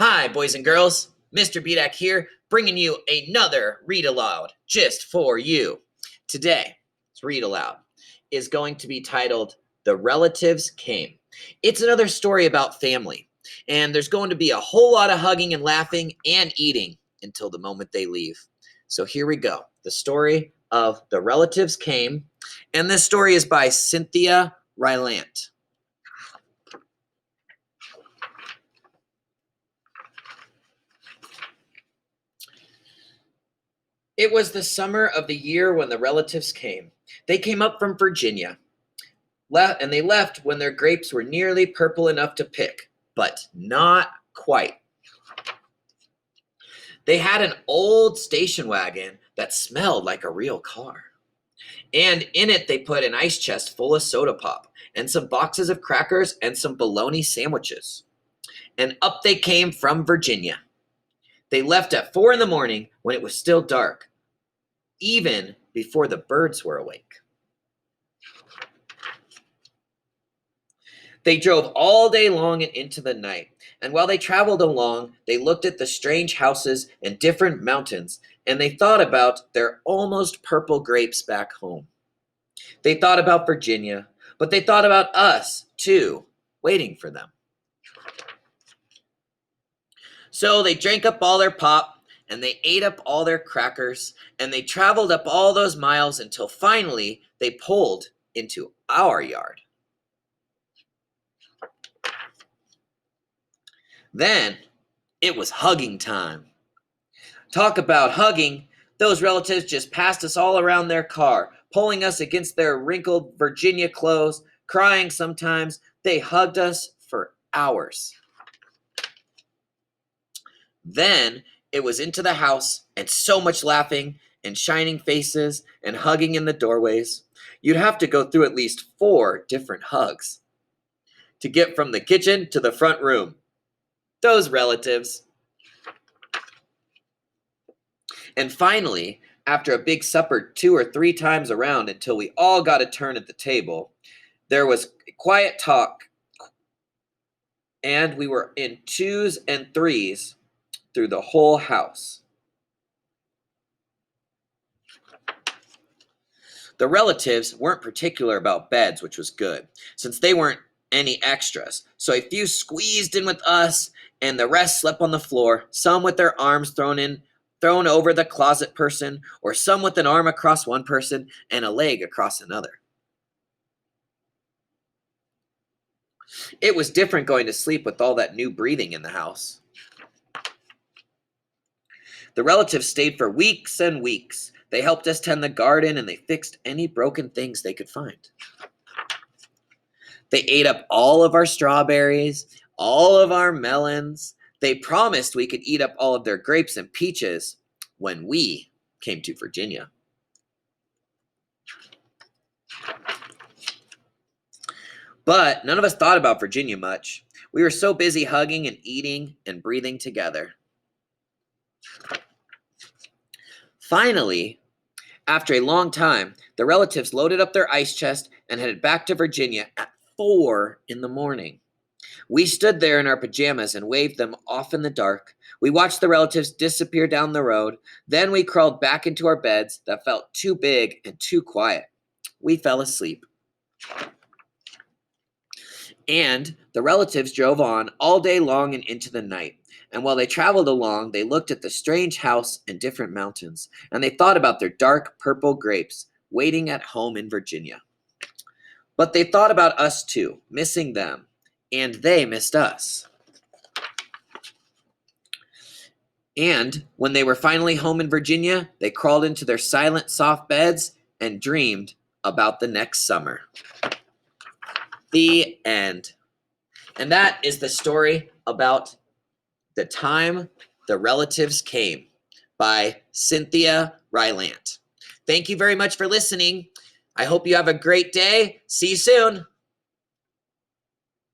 Hi, boys and girls. Mr. Bedak here, bringing you another Read Aloud just for you. Today's Read Aloud is going to be titled The Relatives Came. It's another story about family, and there's going to be a whole lot of hugging and laughing and eating until the moment they leave. So here we go. The story of The Relatives Came, and this story is by Cynthia Rylant. It was the summer of the year when the relatives came. They came up from Virginia, and they left when their grapes were nearly purple enough to pick, but not quite. They had an old station wagon that smelled like a real car. And in it, they put an ice chest full of soda pop, and some boxes of crackers, and some bologna sandwiches. And up they came from Virginia. They left at 4 a.m. when it was still dark, even before the birds were awake. They drove all day long and into the night, and while they traveled along, they looked at the strange houses and different mountains, and they thought about their almost purple grapes back home. They thought about Virginia, but they thought about us, too, waiting for them. So they drank up all their pop, and they ate up all their crackers, and they traveled up all those miles until finally they pulled into our yard. Then it was hugging time. Talk about hugging. Those relatives just passed us all around their car, pulling us against their wrinkled Virginia clothes, crying sometimes. They hugged us for hours. Then it was into the house, and so much laughing and shining faces and hugging in the doorways. You'd have to go through at least 4 different hugs to get from the kitchen to the front room. Those relatives. And finally, after a big supper 2 or 3 times around until we all got a turn at the table, there was quiet talk, and we were in 2s and 3s through the whole house. The relatives weren't particular about beds, which was good, since they weren't any extras. So a few squeezed in with us, and the rest slept on the floor, some with their arms thrown over the closet person, or some with an arm across one person and a leg across another. It was different going to sleep with all that new breathing in the house. The relatives stayed for weeks and weeks. They helped us tend the garden, and they fixed any broken things they could find. They ate up all of our strawberries, all of our melons. They promised we could eat up all of their grapes and peaches when we came to Virginia. But none of us thought about Virginia much. We were so busy hugging and eating and breathing together. Finally, after a long time, the relatives loaded up their ice chest and headed back to Virginia at 4 a.m. We stood there in our pajamas and waved them off in the dark. We watched the relatives disappear down the road. Then we crawled back into our beds that felt too big and too quiet. We fell asleep. And the relatives drove on all day long and into the night. And while they traveled along, they looked at the strange house and different mountains, and they thought about their dark purple grapes waiting at home in Virginia. But they thought about us too, missing them, and they missed us. And when they were finally home in Virginia, they crawled into their silent, soft beds and dreamed about the next summer. The end. And that is the story about The Time the Relatives Came by Cynthia Rylant. Thank you very much for listening. I hope you have a great day. See you soon.